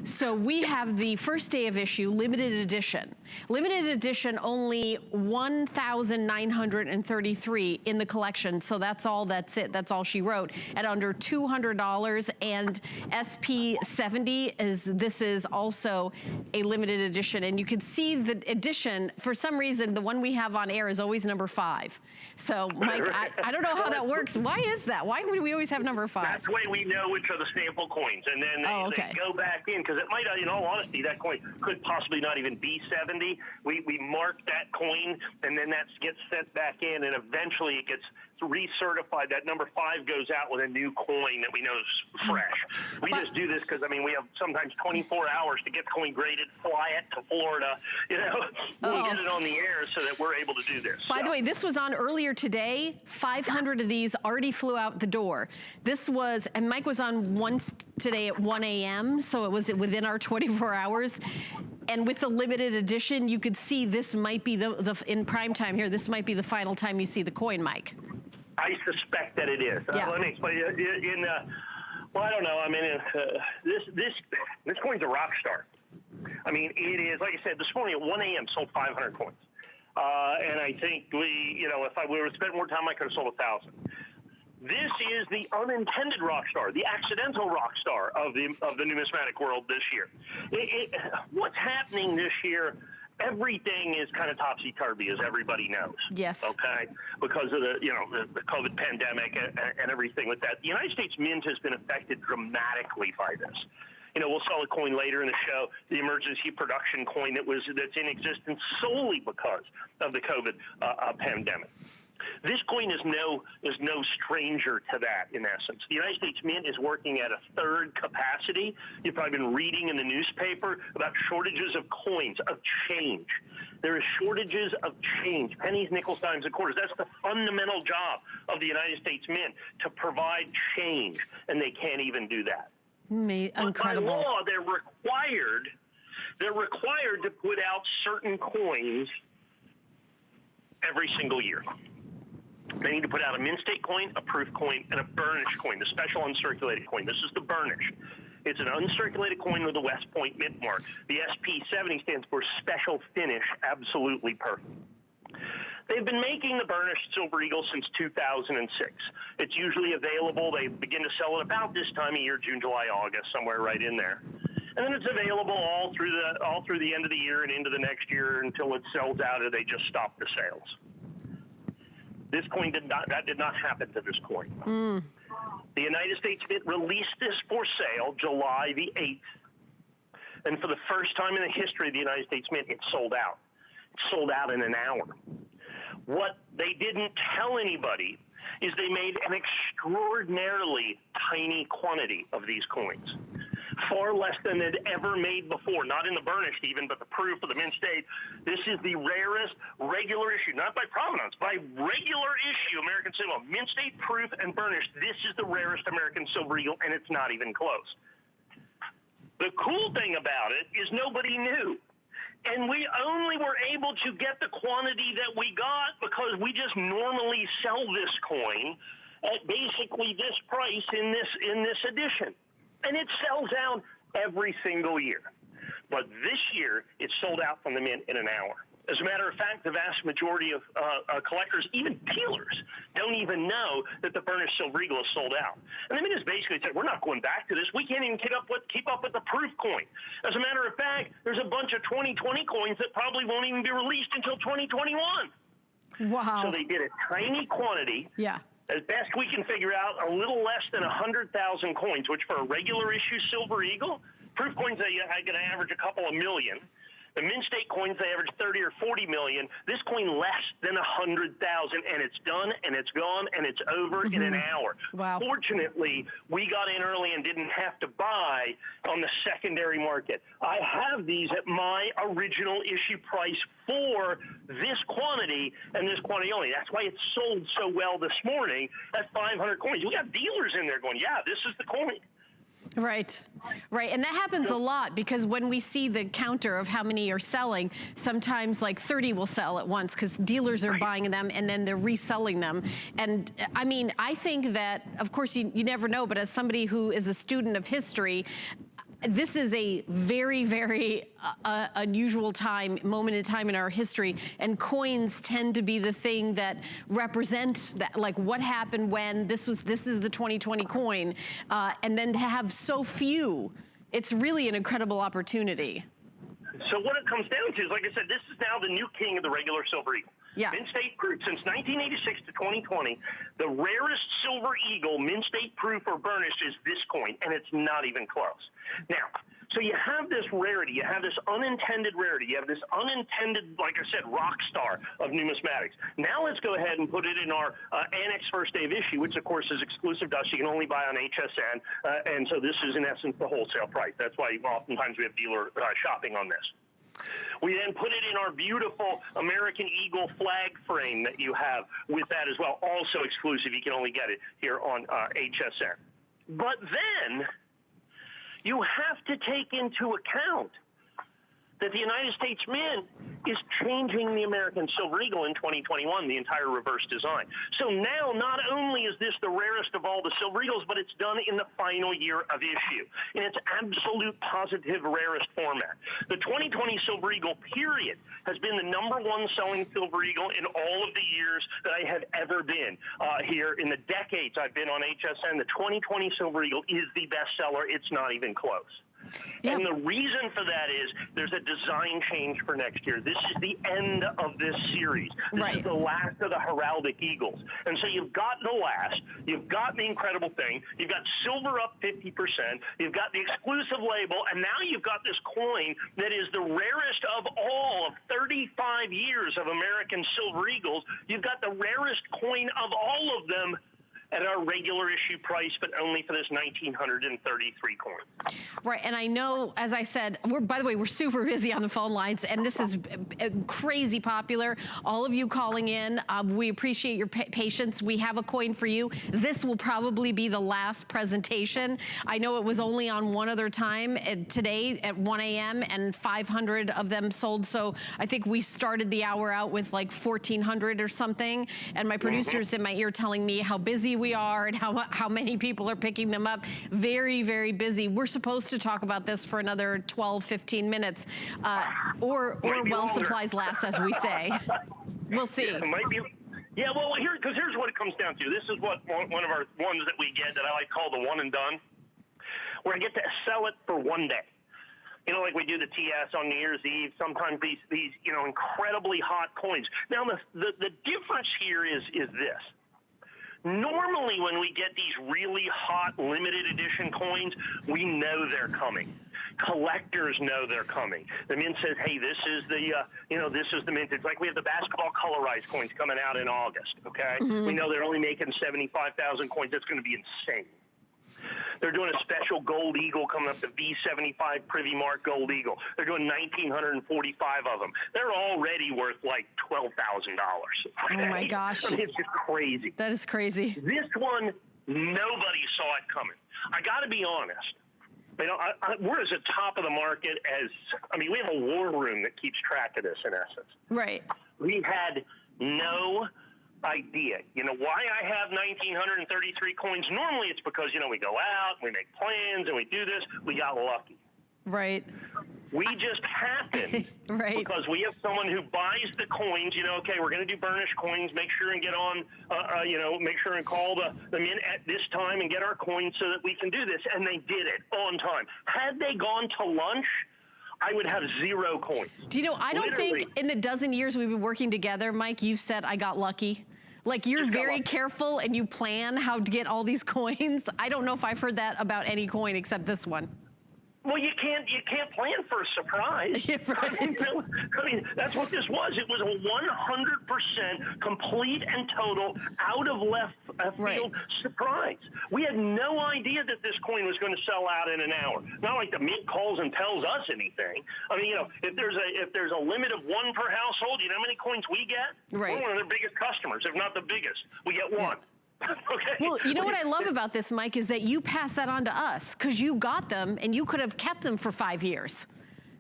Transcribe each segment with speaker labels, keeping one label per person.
Speaker 1: So we have the first day of issue, limited edition. Limited edition, only 1,933 in the collection. So that's it. That's all she wrote at under $200. And SP70 this is also a limited edition. And you can see the edition, for some reason, the one we have on air is always number 5. So Mike, I don't know how that works. Why is that? Why would we always have number 5?
Speaker 2: That's the way we know which are the sample coins. And then they go back in, because it might, in all honesty, that coin could possibly not even be 70. We mark that coin, and then that gets sent back in, and eventually it gets recertified. That number 5 goes out with a new coin that we know is fresh. We just do this because, I mean, we have sometimes 24 hours to get the coin graded, fly it to Florida, you know, we'll get it on the air so that we're able to do this.
Speaker 1: By the way, this was on earlier today. 500 of these already flew out the door. This was, and Mike was on once today at 1 a.m., so it was within our 24 hours. And with the limited edition, you could see this might be in prime time here, this might be the final time you see the coin, Mike.
Speaker 2: I suspect that it is.
Speaker 1: Yeah.
Speaker 2: Let me explain. Well, I don't know. I mean, this coin's a rock star. I mean, it is, like I said, this morning at 1 a.m. sold 500 coins. And I think if I would have spent more time, I could have sold 1,000. This is the unintended rock star, the accidental rock star of the numismatic world this year. What's happening this year? Everything is kind of topsy-turvy, as everybody knows.
Speaker 1: Yes.
Speaker 2: Okay? Because of the COVID pandemic and everything with that. The United States Mint has been affected dramatically by this. We'll sell a coin later in the show, the emergency production coin that's in existence solely because of the COVID pandemic. This coin is no stranger to that, in essence. The United States Mint is working at a third capacity. You've probably been reading in the newspaper about shortages of coins, of change. There is shortages of change, pennies, nickels, dimes, and quarters. That's the fundamental job of the United States Mint, to provide change, and they can't even do that.
Speaker 1: Incredible.
Speaker 2: By law, they're required to put out certain coins every single year. They need to put out a mint state coin, a proof coin, and a burnished coin, the special uncirculated coin. This is the burnished. It's an uncirculated coin with a West Point mint mark. The SP70 stands for Special Finish, absolutely perfect. They've been making the burnished Silver Eagle since 2006. It's usually available. They begin to sell it about this time of year, June, July, August, somewhere right in there. And then it's available all through the end of the year and into the next year until it sells out, or they just stop the sales. This coin did not happen to this coin. The United States Mint released this for sale July the 8th. And for the first time in the history of the United States Mint, it sold out. It sold out in an hour. What they didn't tell anybody is they made an extraordinarily tiny quantity of these coins. Far less than they'd ever made before, not in the burnished even, but the proof of the mint state. This is the rarest regular issue, not by provenance, by regular issue American silver, mint state, proof, and burnished. This is the rarest American Silver Eagle, and it's not even close. The cool thing about it is nobody knew. And we only were able to get the quantity that we got because we just normally sell this coin at basically this price in this edition. And it sells out every single year. But this year, it sold out from the mint in an hour. As a matter of fact, the vast majority of collectors, even dealers, don't even know that the burnished Silver Eagle is sold out. And the mint has basically said, we're not going back to this. We can't even keep up with the proof coin. As a matter of fact, there's a bunch of 2020 coins that probably won't even be released until 2021.
Speaker 1: Wow.
Speaker 2: So they did a tiny quantity.
Speaker 1: Yeah.
Speaker 2: As best we can figure out, a little less than 100,000 coins, which for a regular issue Silver Eagle, proof coins are going to average a couple of million. The mint state coins, they average 30 or 40 million. This coin less than 100,000, and it's done, and it's gone, and it's over in an hour.
Speaker 1: Wow.
Speaker 2: Fortunately, we got in early and didn't have to buy on the secondary market. I have these at my original issue price for this quantity and this quantity only. That's why it sold so well this morning at 500 coins. We got dealers in there going, yeah, this is the coin.
Speaker 1: Right, right. And that happens a lot because when we see the counter of how many are selling, sometimes like 30 will sell at once because dealers are buying them and then they're reselling them. And I mean, I think that, of course, you never know, but as somebody who is a student of history, this is a very, very unusual moment in time in our history, and coins tend to be the thing that represent that, like what happened when this is the 2020 coin, and then to have so few, it's really an incredible opportunity.
Speaker 2: So what it comes down to is, like I said, this is now the new king of the regular Silver Eagle.
Speaker 1: Yeah.
Speaker 2: Mint State Proof, since 1986 to 2020, the rarest Silver Eagle, Mint State Proof or burnished, is this coin, and it's not even close. Now, so you have this rarity, you have this unintended rarity, you have this unintended, like I said, rock star of numismatics. Now let's go ahead and put it in our ANACS first day of issue, which of course is exclusive to us. You can only buy on HSN, and so this is in essence the wholesale price. That's why oftentimes we have dealer shopping on this. We then put it in our beautiful American Eagle flag frame that you have with that as well, also exclusive. You can only get it here on HSN. But then you have to take into account that the United States Mint is changing the American Silver Eagle in 2021, the entire reverse design. So now not only is this the rarest of all the Silver Eagles, but it's done in the final year of issue in its absolute positive rarest format. The 2020 Silver Eagle, period, has been the #1 selling Silver Eagle in all of the years that I have ever been here. In the decades I've been on HSN, the 2020 Silver Eagle is the bestseller. It's not even close. Yep. And the reason for that is there's a design change for next year. This is the end of this series. This is the last of the heraldic eagles. And so you've got the last, you've got the incredible thing, you've got silver up 50%, you've got the exclusive label, and now you've got this coin that is the rarest of all of 35 years of American Silver Eagles. You've got the rarest coin of all of them at our regular issue price, but only for this 1,933 coin.
Speaker 1: Right, and I know, as I said, by the way, we're super busy on the phone lines, and this is crazy popular. All of you calling in, we appreciate your patience. We have a coin for you. This will probably be the last presentation. I know it was only on one other time today at 1 a.m. and 500 of them sold, so I think we started the hour out with like 1,400 or something, and my producer's in my ear telling me how busy we are and how many people are picking them up. Very, very busy. We're supposed to talk about this for another 12, 15 minutes, or well supplies last, as we say. We'll see.
Speaker 2: Yeah, it might be. Yeah, well, here's what it comes down to. This is what one of our ones that we get that I like call the one and done, where I get to sell it for one day. You know, like we do the TS on New Year's Eve, sometimes these incredibly hot coins. Now, the difference here is this. Normally, when we get these really hot limited edition coins, we know they're coming. Collectors know they're coming. The Mint says, "Hey, this is the this is the Mint." It's like we have the basketball colorized coins coming out in August. Okay, we know they're only making 75,000 coins. That's going to be insane. They're doing a special gold eagle coming up, the V75 Privy Mark Gold Eagle. They're doing 1,945 of them. They're already worth like $12,000. Okay?
Speaker 1: Oh my gosh.
Speaker 2: I mean, it's just crazy.
Speaker 1: That is crazy.
Speaker 2: This one, nobody saw it coming. I got to be honest. You know, we're as a top of the market as, we have a war room that keeps track of this in essence.
Speaker 1: Right.
Speaker 2: We had no idea. You know, why I have 1,933 coins? Normally it's because, we go out, we make plans, and we do this. We got lucky.
Speaker 1: Right.
Speaker 2: We just happened
Speaker 1: right.
Speaker 2: because we have someone who buys the coins, okay, we're going to do burnished coins, make sure and get on, make sure and call the Mint at this time and get our coins so that we can do this. And they did it on time. Had they gone to lunch, I would have 0 coins.
Speaker 1: Do you know, I don't think in the dozen years we've been working together, Mike, you've said I got lucky. Like, you're very careful and you plan how to get all these coins. I don't know if I've heard that about any coin except this one.
Speaker 2: Well, you can't plan for a surprise.
Speaker 1: Yeah, right.
Speaker 2: That's what this was. It was a 100% complete and total out of left field surprise. We had no idea that this coin was going to sell out in an hour. Not like the Mint calls and tells us anything. If there's a limit of 1 per household, you know how many coins we get?
Speaker 1: Right.
Speaker 2: We're one of their biggest customers, if not the biggest. We get 1.
Speaker 1: Yeah.
Speaker 2: Okay.
Speaker 1: Well, you know what I love about this, Mike, is that you pass that on to us because you got them and you could have kept them for 5 years.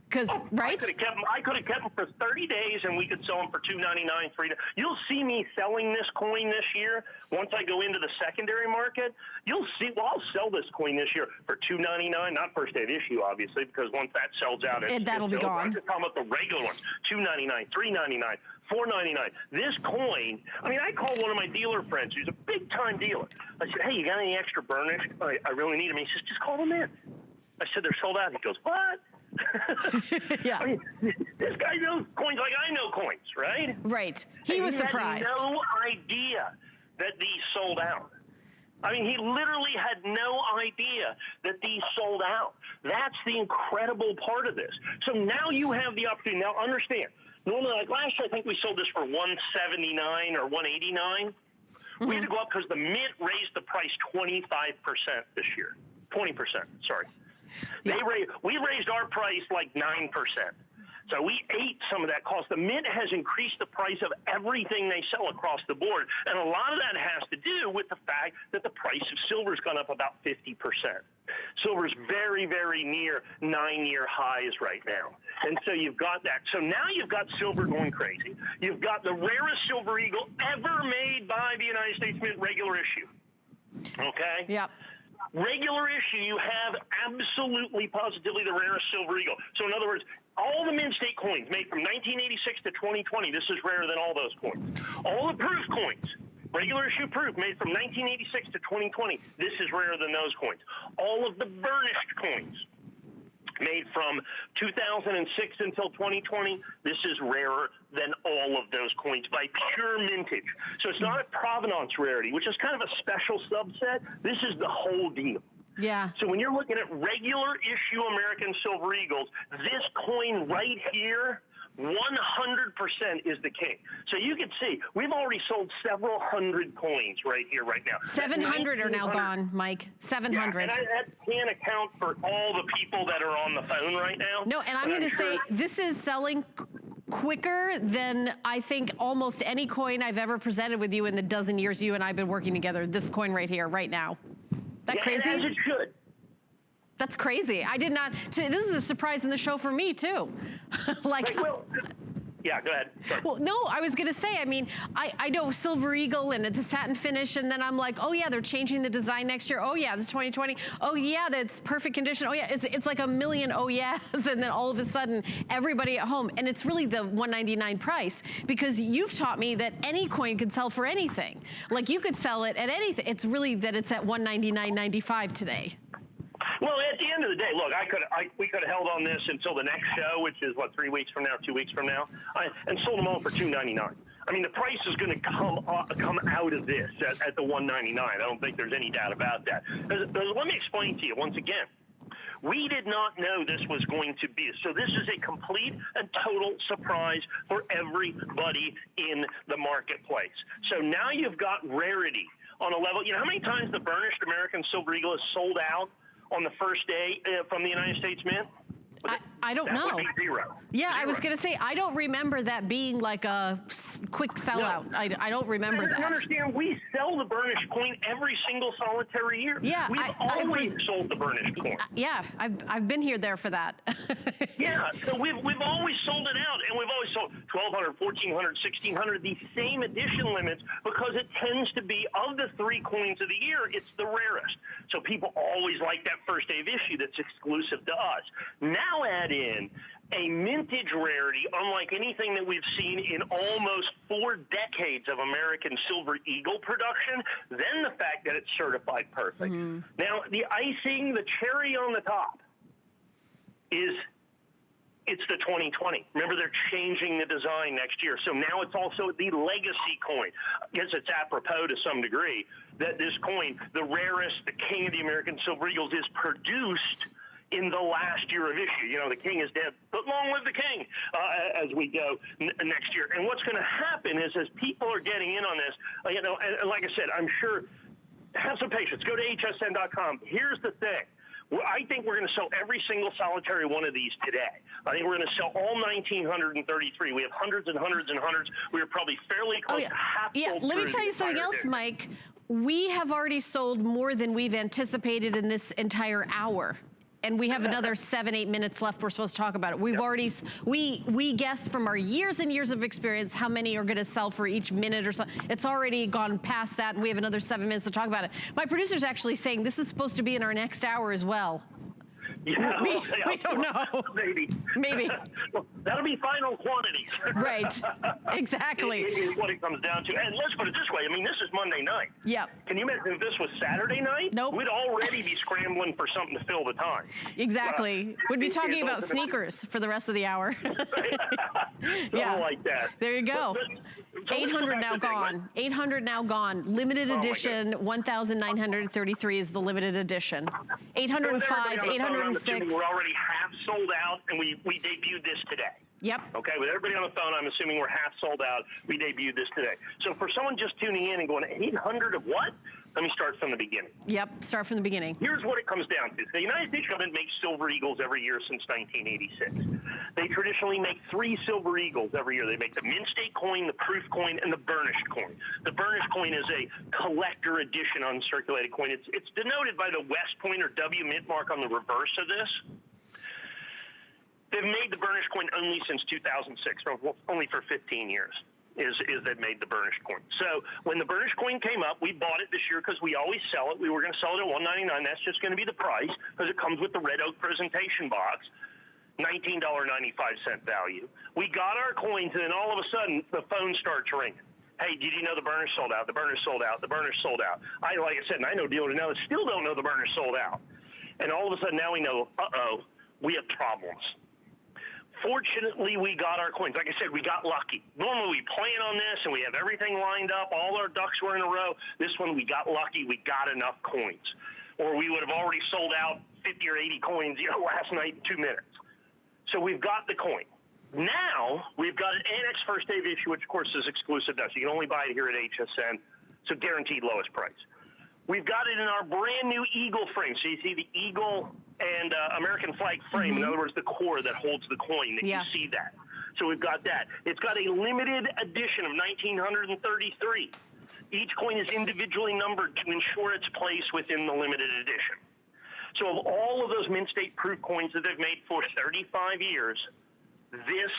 Speaker 1: Because, right?
Speaker 2: I could have kept them for 30 days, and we could sell them for $2.99, $3. You'll see me selling this coin this year. Once I go into the secondary market, you'll see. Well, I'll sell this coin this year for $2.99. Not first day of issue, obviously, because once that sells out,
Speaker 1: that'll be gone.
Speaker 2: I'm just talking about the regular ones: $2.99, $3.99. $4.99. This coin, I mean, I called one of my dealer friends who's a big-time dealer. I said, hey, you got any extra burnish? I really need them. He says, just call them in. I said, they're sold out. He goes, what?
Speaker 1: Yeah.
Speaker 2: I mean, this guy knows coins like I know coins, right?
Speaker 1: Right. He was surprised.
Speaker 2: He had no idea that these sold out. I mean, he literally had no idea that these sold out. That's the incredible part of this. So now you have the opportunity. Now, understand, normally, like last year, I think we sold this for $179 or $189. We had to go up because the Mint raised the price 25% this year. 20%, sorry.
Speaker 1: Yeah.
Speaker 2: We raised our price like 9%. So we ate some of that cost. The Mint has increased the price of everything they sell across the board. And a lot of that has to do with the fact that the price of silver's gone up about 50%. Silver's very, very near 9-year highs right now. And so you've got that. So now you've got silver going crazy. You've got the rarest silver eagle ever made by the United States Mint, regular issue. Okay?
Speaker 1: Yep.
Speaker 2: Regular issue, you have absolutely positively the rarest silver eagle. So in other words, all the Mint State coins made from 1986 to 2020, this is rarer than all those coins. All the proof coins, regular issue proof, made from 1986 to 2020, this is rarer than those coins. All of the burnished coins, made from 2006 until 2020, this is rarer than all of those coins by pure mintage. So it's not a provenance rarity, which is kind of a special subset. This is the whole deal.
Speaker 1: Yeah.
Speaker 2: So when you're looking at regular issue American Silver Eagles, this coin right here, 100% is the king. So you can see, we've already sold several hundred coins right here, right now.
Speaker 1: 700 are now gone, Mike. 700.
Speaker 2: Yeah, and that can't account for all the people that are on the phone right now.
Speaker 1: No, and I'm going to say this is selling quicker than I think almost any coin I've ever presented with you in the dozen years you and I have been working together. This coin right here, right now. That crazy?
Speaker 2: As it should.
Speaker 1: That's crazy. I did not. This is a surprise in the show for me too.
Speaker 2: Yeah, go ahead. Sorry.
Speaker 1: Well, no, I was going to say, I mean, I know Silver Eagle and it's a satin finish, and then I'm like, oh yeah, they're changing the design next year. Oh yeah, this is 2020. Oh yeah, that's perfect condition. Oh yeah, it's like a million oh yes, and then all of a sudden, everybody at home, and it's really the $199 price, because you've taught me that any coin could sell for anything. Like you could sell it at anything. It's really that it's at $199.95 today.
Speaker 2: Well, at the end of the day, look, we could have held on this until the next show, which is, what, 3 weeks from now, 2 weeks from now, and sold them all for $299. I mean, the price is going to come out of this at the $199. I don't think there's any doubt about that. Let me explain to you once again. We did not know this was going to be. So this is a complete and total surprise for everybody in the marketplace. So now you've got rarity on a level. You know how many times the burnished American Silver Eagle is sold out on the first day from the United States Mint?
Speaker 1: I don't know.
Speaker 2: That would be zero.
Speaker 1: Yeah,
Speaker 2: Zero.
Speaker 1: I was going to say, I don't remember that being like a quick sellout. No. I don't remember that.
Speaker 2: You understand, we sell the burnished coin every single solitary year.
Speaker 1: Yeah,
Speaker 2: We've always sold the burnished coin.
Speaker 1: Yeah, I've been here there for that.
Speaker 2: Yeah, so we've always sold it out, and we've always sold 1,200, 1,400, 1,600, these same edition limits, because it tends to be, of the 3 coins of the year, it's the rarest. So people always like that first day of issue that's exclusive to us. Now add in a mintage rarity unlike anything that we've seen in almost 4 decades of American Silver Eagle production, then the fact that it's certified perfect. Mm-hmm. Now, the icing, the cherry on the top is it's the 2020. Remember, they're changing the design next year. So now it's also the legacy coin. Yes, it's apropos to some degree that this coin, the rarest, the king of the American Silver Eagles, is produced in the last year of issue. You know, the king is dead, but long live the king as we go next year. And what's going to happen is, as people are getting in on this, you know, and like I said, I'm sure, have some patience. Go to hsn.com. Here's the thing. I think we're going to sell every single solitary one of these today. I think we're going to sell all 1,933. We have hundreds and hundreds and hundreds. We are probably fairly close to half.
Speaker 1: Yeah, let me tell you something else, Mike. We have already sold more than we've anticipated in this entire hour. And we have another 7-8 minutes left. We're supposed to talk about it. We've already, we guessed from our years and years of experience how many are gonna sell for each minute or so. It's already gone past that, and we have another 7 minutes to talk about it. My producer's actually saying this is supposed to be in our next hour as well.
Speaker 2: Yeah,
Speaker 1: We don't know.
Speaker 2: Maybe.
Speaker 1: Maybe.
Speaker 2: Well, that'll be final quantities.
Speaker 1: Right, exactly.
Speaker 2: Is what it comes down to. And let's put it this way. I mean, this is Monday night.
Speaker 1: Yep.
Speaker 2: Can you imagine if this was Saturday night?
Speaker 1: Nope.
Speaker 2: We'd already be scrambling for something to fill the time.
Speaker 1: Exactly. We'd be talking about sneakers for the rest of the hour.
Speaker 2: Something like that.
Speaker 1: There you go.
Speaker 2: So
Speaker 1: 800 now gone. 800 now gone. Limited edition, 1,933 is the limited edition. 805, 806.
Speaker 2: We're already half sold out, and we debuted this today.
Speaker 1: Yep.
Speaker 2: Okay, with everybody on the phone, I'm assuming we're half sold out. We debuted this today. So for someone just tuning in and going, 800 of what? Let me start from the beginning.
Speaker 1: Yep, start from the beginning.
Speaker 2: Here's what it comes down to. The United States government makes Silver Eagles every year since 1986. They traditionally make 3 Silver Eagles every year. They make the mint state coin, the proof coin, and the burnished coin. The burnished coin is a collector edition uncirculated coin. It's denoted by the West Point or W mint mark on the reverse of this. They've made the burnished coin only since 2006, only for 15 years. Is they've made the burnished coin. So when the burnished coin came up, we bought it this year because we always sell it. We were going to sell it at $199. That's just going to be the price because it comes with the red oak presentation box, $19.95 value. We got our coins, and then all of a sudden the phone starts ringing. Hey, did you know the burnish sold out? The burnish sold out. The burnish sold out. Like I said, and I know dealers now that still don't know the burnish sold out. And all of a sudden now we know, we have problems. Fortunately, we got our coins. Like I said, we got lucky. Normally, we plan on this, and we have everything lined up. All our ducks were in a row. This one, we got lucky. We got enough coins. Or we would have already sold out 50 or 80 coins, last night in 2 minutes. So we've got the coin. Now, we've got an Annex first day of issue, which, of course, is exclusive to us. You can only buy it here at HSN, so guaranteed lowest price. We've got it in our brand new Eagle frame. So you see the Eagle and American flag frame. In other words, the core that holds the coin. You see that. So we've got that. It's got a limited edition of 1933. Each coin is individually numbered to ensure its place within the limited edition. So of all of those mint state proof coins that they've made for 35 years, this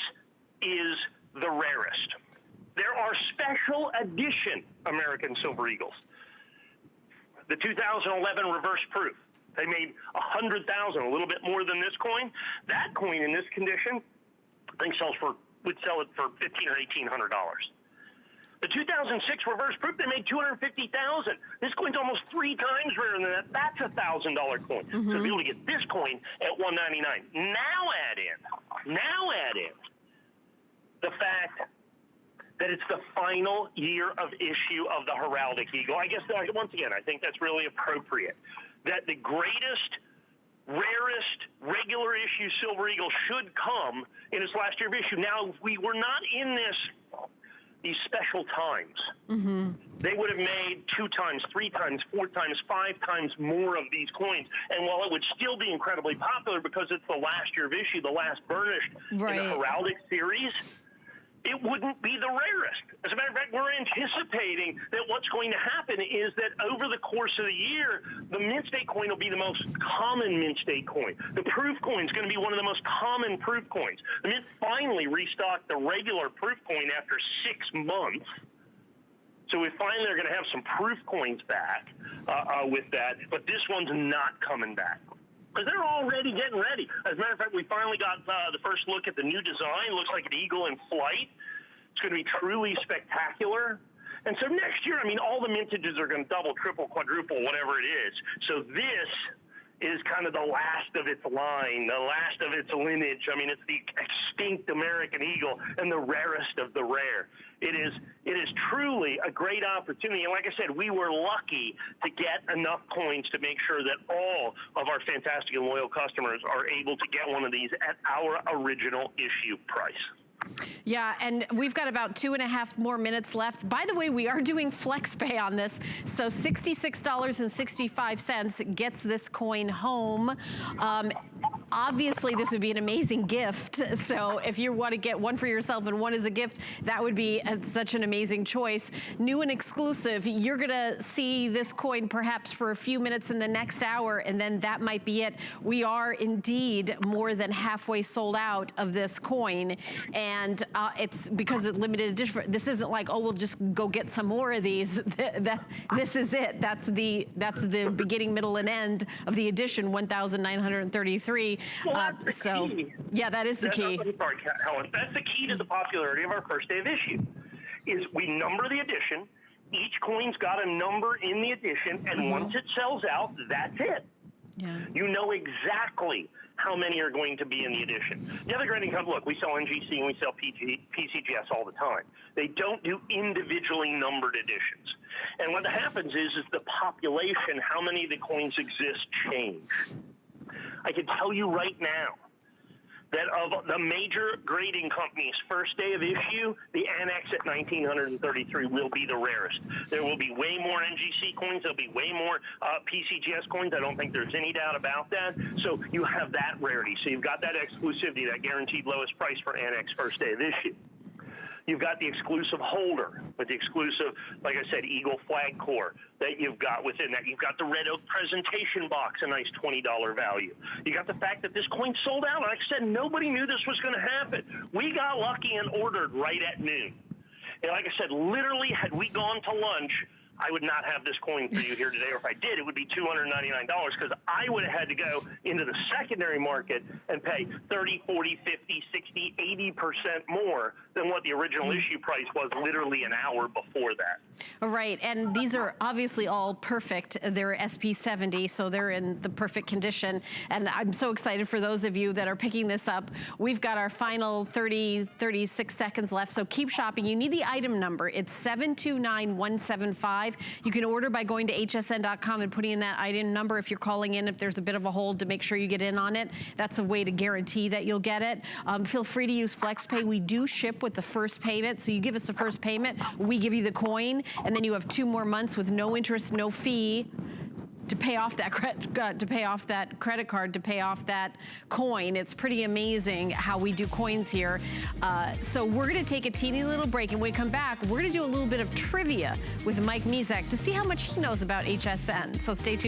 Speaker 2: is the rarest. There are special edition American Silver Eagles. The 2011 reverse proof. They made 100,000, a little bit more than this coin. That coin in this condition, I think would sell it for $1,500 or $1,800. The 2006 reverse proof, they made 250,000. This coin's almost 3 times rarer than that. That's a $1,000 coin. So to be able to get this coin at $199. Now add in the fact that it's the final year of issue of the Heraldic Eagle. I guess, once again, I think that's really appropriate. That the greatest, rarest, regular issue Silver Eagle should come in its last year of issue. Now, if we were not in these special times, they would have made 2 times, 3 times, 4 times, 5 times more of these coins. And while it would still be incredibly popular because it's the last year of issue, the last burnished in the Heraldic series, it wouldn't be the rarest. As a matter of fact, we're anticipating that what's going to happen is that over the course of the year, the mint state coin will be the most common mint state coin. The proof coin is going to be one of the most common proof coins. The Mint finally restocked the regular proof coin after 6 months. So we finally are going to have some proof coins back with that, but this one's not coming back. Because they're already getting ready. As a matter of fact, we finally got the first look at the new design. It looks like an eagle in flight. It's going to be truly spectacular. And so next year, I mean, all the mintages are going to double, triple, quadruple, whatever it is. So this is kind of the last of its line, the last of its lineage. I mean, it's the extinct American eagle and the rarest of the rare. It is truly a great opportunity. And like I said, we were lucky to get enough coins to make sure that all of our fantastic and loyal customers are able to get one of these at our original issue price.
Speaker 1: Yeah, and we've got about 2.5 more minutes left. By the way, we are doing FlexPay on this, so $66.65 gets this coin home. obviously this would be an amazing gift. So if you want to get one for yourself and one as a gift, that would be such an amazing choice. New and exclusive, you're gonna see this coin perhaps for a few minutes in the next hour, and then that might be it. We are indeed more than halfway sold out of this coin, and it's because it's limited edition. This isn't like, oh, we'll just go get some more of these. This is it. That's the beginning, middle, and end of the edition, 1,933.
Speaker 2: Well, that's the key.
Speaker 1: Yeah, that is the key.
Speaker 2: I'm sorry, Helen. That's the key to the popularity of our first day of issue, is we number the edition. Each coin's got a number in the edition, and once it sells out, that's it.
Speaker 1: Yeah.
Speaker 2: You know exactly how many are going to be in the edition. The other grading company, look, we sell NGC and we sell PCGS all the time. They don't do individually numbered editions. And what happens is the population, how many of the coins exist, change. I can tell you right now that of the major grading companies' first day of issue, the ANACS at 1,933 will be the rarest. There will be way more NGC coins. There'll be way more PCGS coins. I don't think there's any doubt about that. So you have that rarity. So you've got that exclusivity, that guaranteed lowest price for ANACS first day of issue. You've got the exclusive holder with the exclusive, like I said, Eagle flag core that you've got within that. You've got the red oak presentation box, a nice $20 value. You got the fact that this coin sold out. Like I said, nobody knew this was going to happen. We got lucky and ordered right at noon. And like I said, literally, had we gone to lunch, I would not have this coin for you here today, or if I did, it would be $299 because I would have had to go into the secondary market and pay 30, 40, 50, 60, 80% more than what the original issue price was literally an hour before that.
Speaker 1: Right, and these are obviously all perfect. They're SP70, so they're in the perfect condition. And I'm so excited for those of you that are picking this up. We've got our final 36 seconds left, so keep shopping. You need the item number. It's 729175. You can order by going to hsn.com and putting in that item number if you're calling in, if there's a bit of a hold, to make sure you get in on it. That's a way to guarantee that you'll get it. Feel free to use FlexPay. We do ship with the first payment, so you give us the first payment, we give you the coin, and then you have 2 more months with no interest, no fee to pay off that credit card, to pay off that coin. It's pretty amazing how we do coins here. So we're gonna take a teeny little break, and when we come back, we're gonna do a little bit of trivia with Mike Mezek to see how much he knows about HSN. So stay tuned.